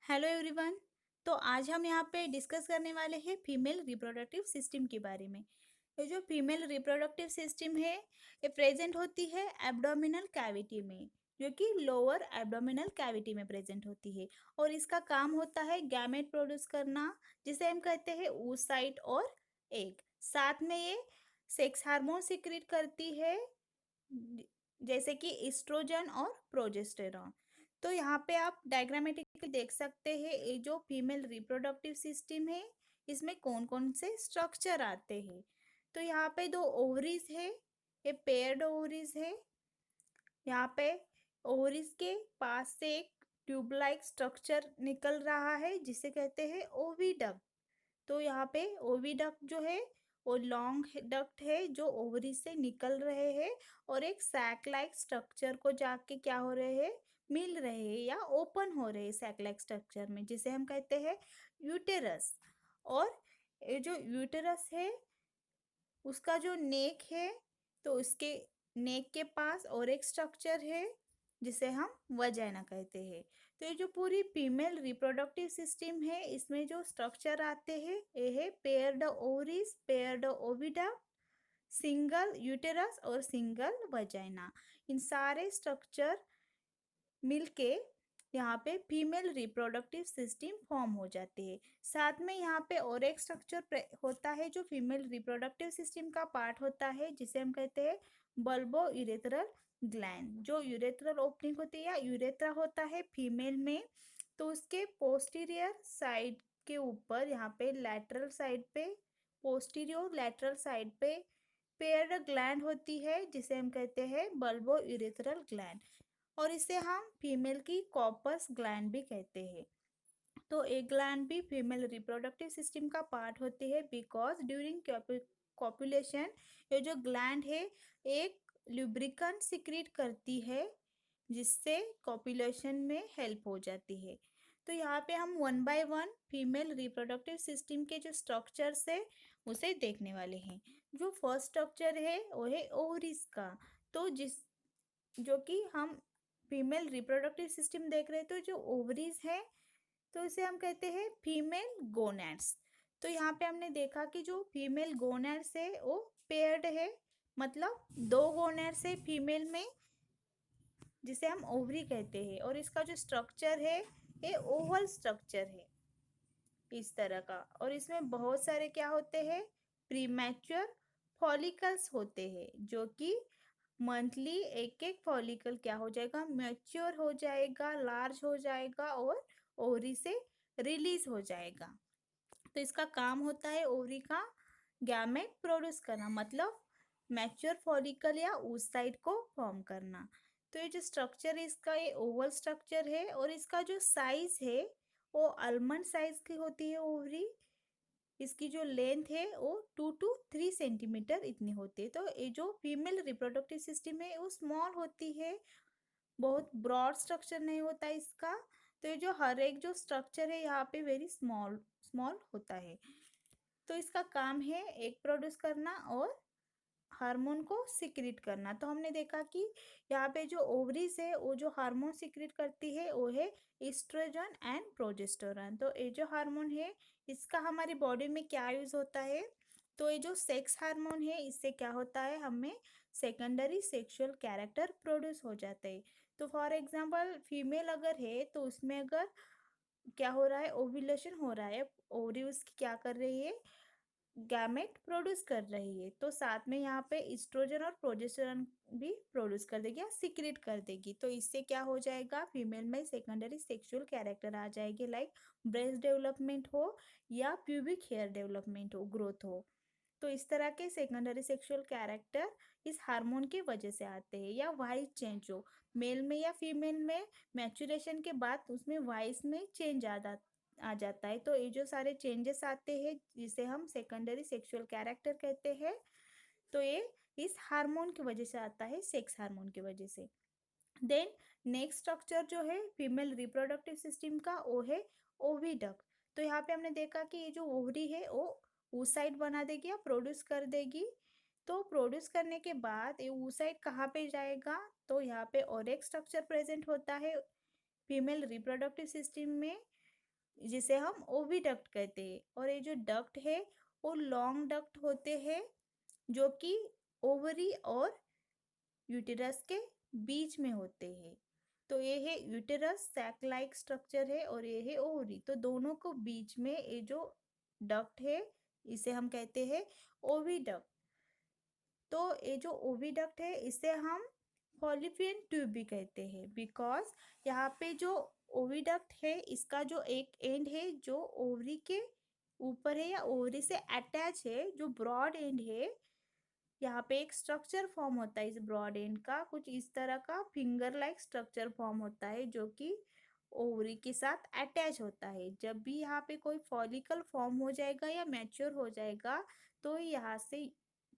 Hello everyone. तो आज हम यहाँ पे डिस्कस करने वाले हैं फीमेल रिप्रोडक्टिव सिस्टम के बारे में। ये जो फीमेल रिप्रोडक्टिव सिस्टम है ये प्रेजेंट होती है एब्डोमिनल कैविटी में, जो कि लोअर एब्डोमिनल कैविटी में प्रेजेंट होती है। और इसका काम होता है गैमेट प्रोड्यूस करना, जिसे हम कहते हैं oocyte और एग। साथ में ये सेक्स हार्मोन सिक्रीट करती है, जैसे कि एस्ट्रोजन और प्रोजेस्टेरॉन। तो यहाँ पे आप डायग्रामेटिकली देख सकते हैं ये जो फीमेल रिप्रोडक्टिव सिस्टम है इसमें कौन कौन से स्ट्रक्चर आते हैं। तो यहाँ पे दो ओवरीज है, ये पेयर्ड ओवरीज है। यहाँ पे ओवरीज के पास से एक ट्यूब लाइक स्ट्रक्चर निकल रहा है जिसे कहते हैं ओविडक्ट। तो यहाँ पे ओविडक्ट जो है वो लॉन्ग डक्ट है जो ओवरी से निकल रहे हैं और एक सैक लाइक स्ट्रक्चर को जाके क्या हो रहे हैं, मिल रहे हैं या ओपन हो रहे हैं सैक लाइक स्ट्रक्चर में, जिसे हम कहते हैं यूटेरस। और ये जो यूटेरस है उसका जो नेक है, तो उसके नेक के पास और एक स्ट्रक्चर है जिसे हम वजाइना कहते हैं। तो ये जो पूरी फीमेल रिप्रोडक्टिव सिस्टम है इसमें जो स्ट्रक्चर आते हैं ये है पेयर्ड ओवरीज, पेयर्ड ओविडा, सिंगल यूटेरस और सिंगल वजाइना। इन सारे स्ट्रक्चर मिलके यहाँ पे फीमेल रिप्रोडक्टिव सिस्टम फॉर्म हो जाती है। साथ में यहाँ पे और एक स्ट्रक्चर होता है जो फीमेल रिप्रोडक्टिव सिस्टम का पार्ट होता है जिसे हम कहते हैं बल्बो यूरेथ्रल ग्लैंड। जो यूरेथ्रल ओपनिंग होती है या यूरेथ्रा होता है फीमेल में, तो उसके पोस्टीरियर साइड के ऊपर यहाँ पे लैटरल साइड पे, पोस्टीरियर लैटरल साइड पे पेयर्ड ग्लैंड होती है जिसे हम कहते हैं बल्बो यूरेथ्रल ग्लैंड। और इसे हम फीमेल की कॉर्पस ग्लैंड भी कहते हैं। तो एक ग्लैंड भी फीमेल रिप्रोडक्टिव सिस्टम का पार्ट होती है बिकॉज ड्यूरिंग कॉपुलेशन ये जो ग्लैंड है एक लुब्रिकेंट सिक्रीट करती है जिससे कॉपुलेशन में हेल्प हो जाती है। तो यहाँ पे हम one by one female reproductive system के जो स्ट्रक्चर्स है उसे देखने वाले हैं। जो फर्स्ट स्ट्रक्चर है वो है ओवरीज का। तो जिस जो कि हम फीमेल रिप्रोडक्टिव सिस्टम देख रहे हैं, तो जो ओवरीज है तो इसे हम कहते हैं फीमेल गोनैड्स। तो यहाँ पे हमने देखा कि जो फीमेल गोनैड्स है वो पेयर्ड है, मतलब दो गोनैड्स है फीमेल में जिसे हम ओवरी कहते हैं। और इसका जो स्ट्रक्चर है ये ओवल स्ट्रक्चर है इस तरह का। और इसमें बहुत सारे क्या होते हैं, प्रीमैच्योर फॉलिकल्स होते हैं, जो कि मंथली एक एक फॉलिकल क्या हो जाएगा, मैच्योर हो जाएगा, लार्ज हो जाएगा और ओवरी से रिलीज हो जाएगा। तो इसका काम होता है ओवरी का गैमेट प्रोड्यूस करना, मतलब मैच्योर फॉलिकल या oocyte को फॉर्म करना। तो ये जो स्ट्रक्चर है इसका ये ओवल स्ट्रक्चर है और इसका जो साइज है वो आलमंड साइज की होती है ओवरी। इसकी जो लेंथ है वो 2 to 3 सेंटीमीटर इतनी होती है। तो ये जो फीमेल रिप्रोडक्टिव सिस्टम है वो स्मॉल होती है, बहुत ब्रॉड स्ट्रक्चर नहीं होता इसका। तो ये जो हर एक जो स्ट्रक्चर है यहाँ पे वेरी स्मॉल स्मॉल होता है। तो इसका काम है एग प्रोड्यूस करना और हार्मोन को सिक्रीट करना। तो हमने देखा कि यहाँ पे जो ओवरीज है वो जो हार्मोन सिक्रीट करती है वो है एस्ट्रोजन एंड प्रोजेस्टेरोन। तो ये जो हार्मोन है इसका हमारी बॉडी में क्या यूज होता है, तो ये जो सेक्स हार्मोन है इससे क्या होता है, हमें सेकेंडरी सेक्सुअल कैरेक्टर प्रोड्यूस हो जाते हैं। तो फॉर एग्जांपल फीमेल अगर है तो उसमें अगर क्या हो रहा है, ओव्यूलेशन हो रहा है, ओवरी उसकी क्या कर रही है, गैमेट प्रोड्यूस कर रही है। तो साथ में यहाँ पे एस्ट्रोजन और प्रोजेस्टेरॉन भी प्रोड्यूस कर देगी या सिक्रेट कर देगी। तो इससे क्या हो जाएगा, फीमेल में सेकेंडरी सेक्सुअल कैरेक्टर आ जाएगी, लाइक ब्रेस्ट डेवलपमेंट हो या प्यूबिक हेयर डेवलपमेंट हो, ग्रोथ हो। तो इस तरह के सेकेंडरी सेक्सुअल कैरेक्टर इस हार्मोन की वजह से आते हैं। या वाइस चेंज हो, मेल में या फीमेल में मैच्योरेशन के बाद उसमें वाइस में चेंज आ जाता है। तो ये जो सारे चेंजेस आते हैं जिसे हम सेकेंडरी सेक्सुअल कैरेक्टर कहते हैं, तो ये इस हार्मोन की वजह से आता है, सेक्स हार्मोन की वजह से। देन नेक्स्ट स्ट्रक्चर जो है फीमेल रिप्रोडक्टिव सिस्टम का वो है ओविडक्ट। तो यहाँ पे हमने देखा कि ये जो ओवरी है वो oocyte बना देगी या प्रोड्यूस कर देगी। तो प्रोड्यूस करने के बाद ये oocyte कहाँ पे जाएगा, तो यहाँ पे और एक स्ट्रक्चर प्रेजेंट होता है फीमेल रिप्रोडक्टिव सिस्टम में जिसे हम ओविडक्ट कहते हैं। और ये जो डक्ट है वो लॉन्ग डक्ट होते हैं जो कि ओवरी और यूटेरस के बीच में होते हैं। तो ये है यूटेरस सैक लाइक स्ट्रक्चर है और ये है ओवरी, तो दोनों को बीच में ये जो डक्ट है इसे हम कहते हैं ओविडक्ट। तो ये जो ओविडक्ट है इसे हम फॉलिपियन ट्यूब भी कहते हैं, बिकॉज यहाँ पे जो ओविडक्ट है इसका जो एक एंड है जो ओवरी के ऊपर है या ओवरी से अटैच है, जो ब्रॉड एंड है यहाँ पे एक स्ट्रक्चर फॉर्म होता है इस ब्रॉड एंड का, कुछ इस तरह का फिंगर लाइक स्ट्रक्चर फॉर्म होता है जो कि ओवरी के साथ अटैच होता है। जब भी यहाँ पे कोई फॉलिकल फॉर्म हो जाएगा या मैच्योर हो जाएगा तो यहाँ से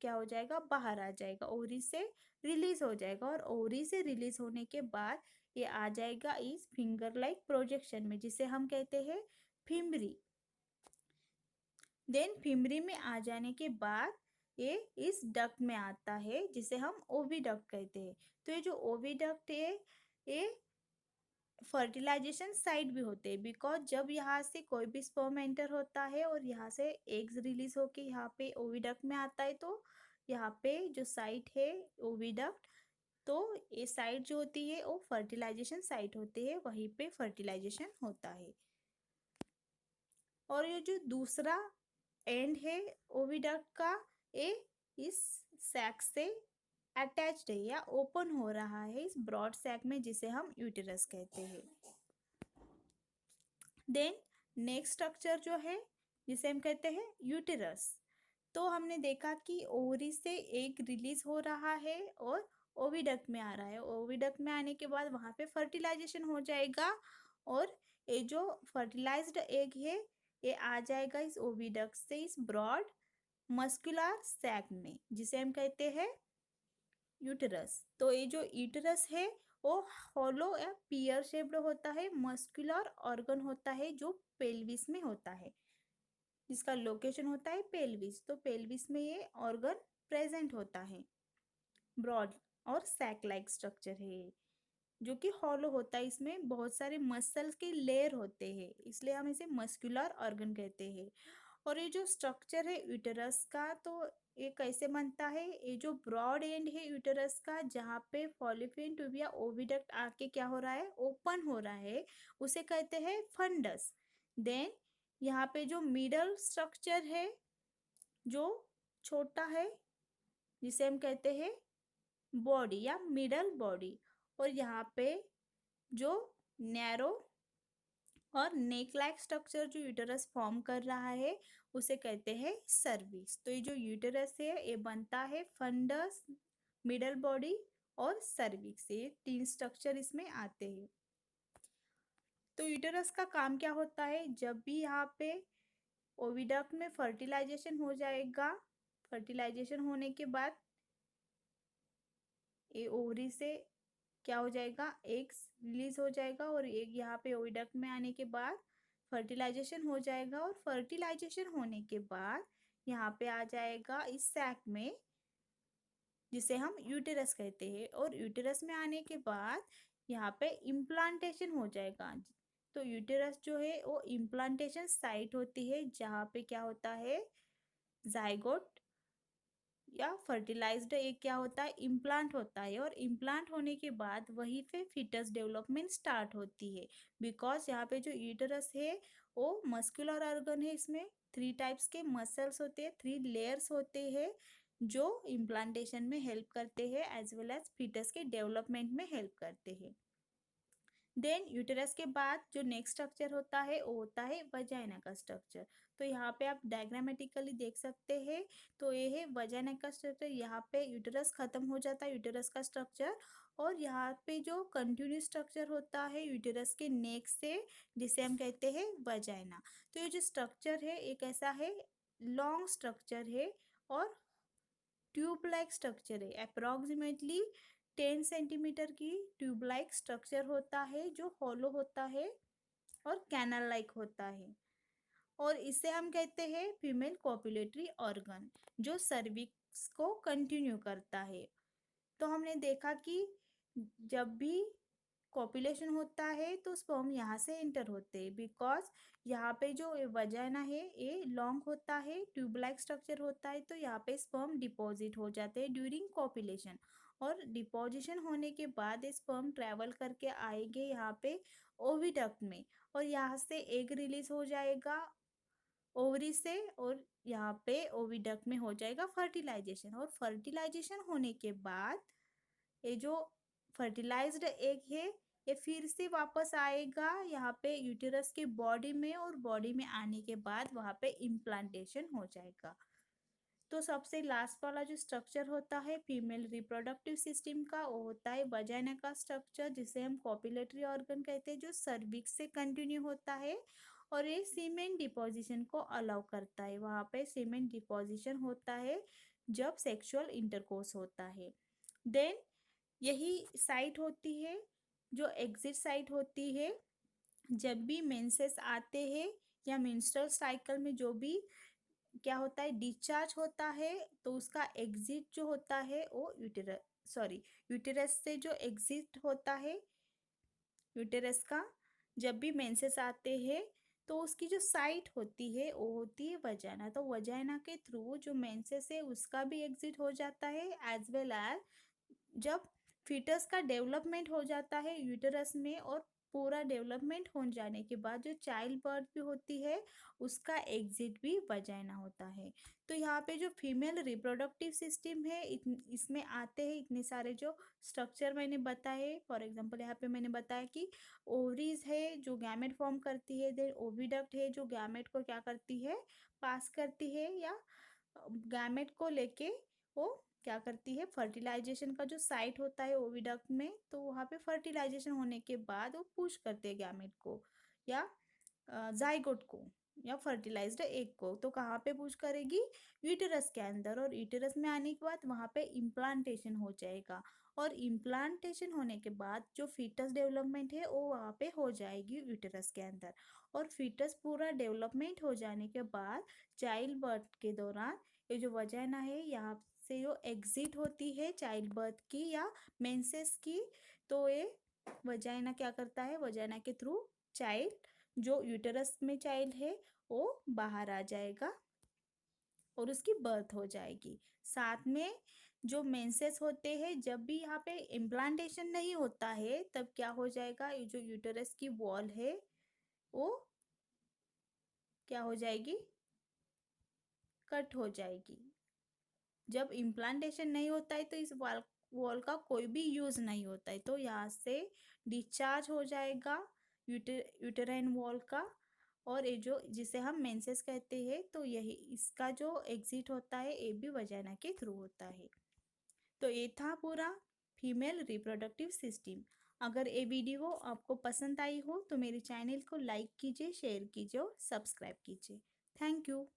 क्या हो जाएगा, बाहर आ जाएगा, ओवरी से रिलीज हो जाएगा, और ओवरी से रिलीज होने के बाद ये आ जाएगा इस फिंगर लाइक प्रोजेक्शन में जिसे हम कहते हैं फिमरी। देन फिमरी में आ जाने के बाद ये इस डक्ट में आता है जिसे हम ओविडक्ट कहते हैं। तो ये जो ओविडक्ट है ये फर्टिलाइजेशन साइट भी होते हैं, बिकॉज जब यहाँ से कोई भी स्पर्म एंटर होता है और यहाँ से एग्स रिलीज होके यहाँ पे ओविडक्ट में आता है, तो यहाँ पे जो साइट है ओविडक्ट, तो ये साइट जो होती है वो फर्टिलाइजेशन साइट होती है, वहीं पे फर्टिलाइजेशन होता है। और ये जो दूसरा एंड है ओविडक्ट का, ये इस सैक से अटैच्ड है या ओपन हो रहा है इस ब्रॉड सैक में जिसे हम यूटेरस कहते हैं। देन नेक्स्ट स्ट्रक्चर जो है जिसे हम कहते हैं यूटेरस। तो हमने देखा कि ओवरी से एग रिलीज हो रहा है और ओविडक्ट में आ रहा है, ओविडक्ट में आने के बाद वहाँ पे फर्टिलाइजेशन हो जाएगा और ये जो फर्टिलाइज्ड एग है ये आ जाएगा इस ओविडक्ट से इस ब्रॉड मस्कुलर सैक में जिसे हम कहते हैं यूटेरस। तो ये जो यूटेरस है वो हॉलो या पियर शेप्ड होता है, मस्कुलर ऑर्गन होता है जो पेल्विस में होता है, जिसका लोकेशन होता है पेल्विस। तो पेल्विस में ये ऑर्गन प्रेजेंट होता है, ब्रॉड और सैक लाइक स्ट्रक्चर है ये, जो कि हॉलो होता है, इसमें बहुत सारे मसल्स के लेयर होते हैं, इसलिए हम इसे मस्कुलर ऑर्गन कहते हैं। और ये जो स्ट्रक्चर है यूटेरस का, तो ये कैसे बनता है, ये जो ब्रॉड एंड है यूटेरस का जहाँ पे फॉलिपियन ट्यूब या ओविडक्ट आके क्या हो रहा है, ओपन हो रहा है, उसे कहते हैं फंडस। देन यहाँ पे जो मिडल स्ट्रक्चर है जो छोटा है जिसे हम कहते हैं बॉडी या मिडल बॉडी, और यहाँ पे जो नैरो और नेक लाइक स्ट्रक्चर जो यूटेरस फॉर्म कर रहा है उसे कहते हैं सर्विक्स। तो ये जो यूटेरस है ये बनता है फंडस, मिडल बॉडी और सर्विक्स, ये तीन स्ट्रक्चर इसमें आते हैं। तो यूटेरस का काम क्या होता है, जब भी यहाँ पे ओविडक्ट में फर्टिलाइजेशन हो जाएगा, फर्टिलाइजेशन होने के बाद ये ओवरी से क्या हो जाएगा, एग्स रिलीज हो जाएगा, और एग यहाँ पे ओविडक्ट में आने के बाद फर्टिलाइजेशन हो जाएगा, और फर्टिलाइजेशन होने के बाद यहाँ पे आ जाएगा इस सैक में जिसे हम यूटेरस कहते हैं, और यूटेरस में आने के बाद यहाँ पे इम्प्लांटेशन हो जाएगा। तो यूटेरस जो है वो इम्प्लांटेशन साइट होती है जहाँ पे क्या होता है, जाइगोट या फर्टिलाइज्ड एग क्या होता है, इम्प्लांट होता है, और इम्प्लांट होने के बाद वहीं पे फिटस डेवलपमेंट स्टार्ट होती है। बिकॉज यहाँ पे जो यूटेरस है वो मस्कुलर ऑर्गन है, इसमें थ्री टाइप्स के मसल्स होते हैं, थ्री लेयर्स होते हैं जो इम्प्लांटेशन में हेल्प करते हैं एज वेल एज फिटस के डेवलपमेंट में हेल्प करते हैं। देन यूटेरस के बाद जो नेक्स्ट स्ट्रक्चर होता है वो होता है वजाइना का स्ट्रक्चर। तो यहाँ पे आप डायग्रामेटिकली देख सकते हैं, तो ये है वजाइना का स्ट्रक्चर, यहाँ पे यूटेरस खत्म हो जाता है यूटेरस का स्ट्रक्चर, और यहाँ पे जो कंटिन्यू स्ट्रक्चर होता है यूटेरस के नेक से जिसे हम कहते हैं वजाइना। तो ये जो स्ट्रक्चर है एक ऐसा है लॉन्ग स्ट्रक्चर है और ट्यूब लाइक स्ट्रक्चर है, अप्रोक्सीमेटली 10 सेंटीमीटर की ट्यूब लाइक स्ट्रक्चर होता है जो हॉलो होता है और कैनल लाइक होता है, और इसे हम कहते हैं फीमेल कॉपुलेटरी ऑर्गन जो सर्विक्स को कंटिन्यू करता है। तो हमने देखा कि जब भी कॉपुलेशन होता है तो स्पर्म यहाँ से एंटर होते हैं, बिकॉज यहाँ पे जो वजाइना है ये लॉन्ग होता है, ट्यूब लाइक स्ट्रक्चर होता है, तो यहाँ पे स्पर्म डिपॉजिट हो जाते हैं ड्यूरिंग कॉपुलेशन। और डिपॉजिशन होने के बाद ये स्पर्म ट्रैवल करके आएंगे यहाँ पे ओविडक्ट में, और यहाँ से एग रिलीज हो जाएगा ओवरी से, और यहाँ पे ओविडक्ट में हो जाएगा फर्टिलाइजेशन। और फर्टिलाइजेशन होने के बाद ये जो फर्टिलाइज्ड एग है ये फिर से वापस आएगा यहाँ पे यूटेरस के बॉडी में, और बॉडी में आने के बाद वहाँ पे इम्प्लांटेशन हो जाएगा। तो सबसे लास्ट वाला जो स्ट्रक्चर होता है फीमेल रिप्रोडक्टिव सिस्टम का, वो होता है वजाइना का स्ट्रक्चर, जिसे हम कॉपुलेटरी ऑर्गन कहते हैं, जो सर्विक्स से कंटिन्यू होता है और ये सीमेंट डिपोजिशन को अलाउ करता है। वहाँ पे सीमेंट डिपोजिशन होता है जब सेक्सुअल इंटरकोर्स होता है। देन यही साइट होती है जो एग्जिट साइट होती है जब भी मेंसेस आते हैं या मेंस्ट्रुअल साइकिल में जो भी क्या होता है डिस्चार्ज होता है, तो उसका एग्जिट जो होता है वो यूटेरस से जो एग्जिट होता है यूटेरस का, जब भी मेंसेस आते हैं तो उसकी जो साइट होती है वो होती है वजाइना। तो वजाइना के थ्रू जो मेंसेस है उसका भी एग्जिट हो जाता है, एज वेल एज जब फीटस का डेवलपमेंट हो जाता है यूटेरस में, और पूरा डेवलपमेंट हो जाने के बाद जो चाइल्ड बर्थ भी होती है उसका एग्जिट भी वजाइना होता है। तो यहाँ पे जो फीमेल रिप्रोडक्टिव सिस्टम है इसमें आते हैं इतने सारे जो स्ट्रक्चर मैंने बताए। फॉर एग्जांपल यहाँ पे मैंने बताया कि ओवरीज है जो गैमेट फॉर्म करती है, देन ओविडक्ट है जो गैमेट को क्या करती है पास करती है, या गैमेट को लेके वो क्या करती है फर्टिलाइजेशन का जो साइट होता है ओविडक्ट में, तो वहाँ पे फर्टिलाइजेशन होने के बाद वो पुश करते हैं गैमेट को या जाइगोट को या फर्टिलाइज्ड एग को। तो कहाँ पे पुश करेगी यूटेरस के अंदर, और यूटेरस में आने के बाद वहाँ पे इम्प्लांटेशन हो जाएगा, और इम्प्लांटेशन होने के बाद जो फीटस डेवलपमेंट है वो वहाँ पे हो जाएगी यूटेरस के अंदर। और फीटस पूरा डेवलपमेंट हो जाने के बाद चाइल्ड बर्थ के दौरान ये जो वजाइना है यहाँ से जो एग्जिट होती है चाइल्ड बर्थ की या मेंसेस की, तो ये वजाइना क्या करता है वजाइना के थ्रू चाइल्ड जो यूटेरस में चाइल्ड है वो बाहर आ जाएगा और उसकी बर्थ हो जाएगी। साथ में जो मेंसेस होते हैं जब भी यहाँ पे इम्प्लांटेशन नहीं होता है तब क्या हो जाएगा, ये जो यूटेरस की वॉल है वो क्या हो जाएगी कट हो जाएगी। जब इम्प्लांटेशन नहीं होता है तो इस वॉल वॉल का कोई भी यूज नहीं होता है, तो यहाँ से डिस्चार्ज हो जाएगा यूटेराइन वॉल का, और ये जो जिसे हम मेंसेस कहते हैं तो यही इसका जो एग्जिट होता है ये भी वजाइना के थ्रू होता है। तो ये था पूरा फीमेल रिप्रोडक्टिव सिस्टम। अगर ये वीडियो आपको पसंद आई हो तो मेरे चैनल को लाइक कीजिए, शेयर कीजिए और सब्सक्राइब कीजिए। Thank you.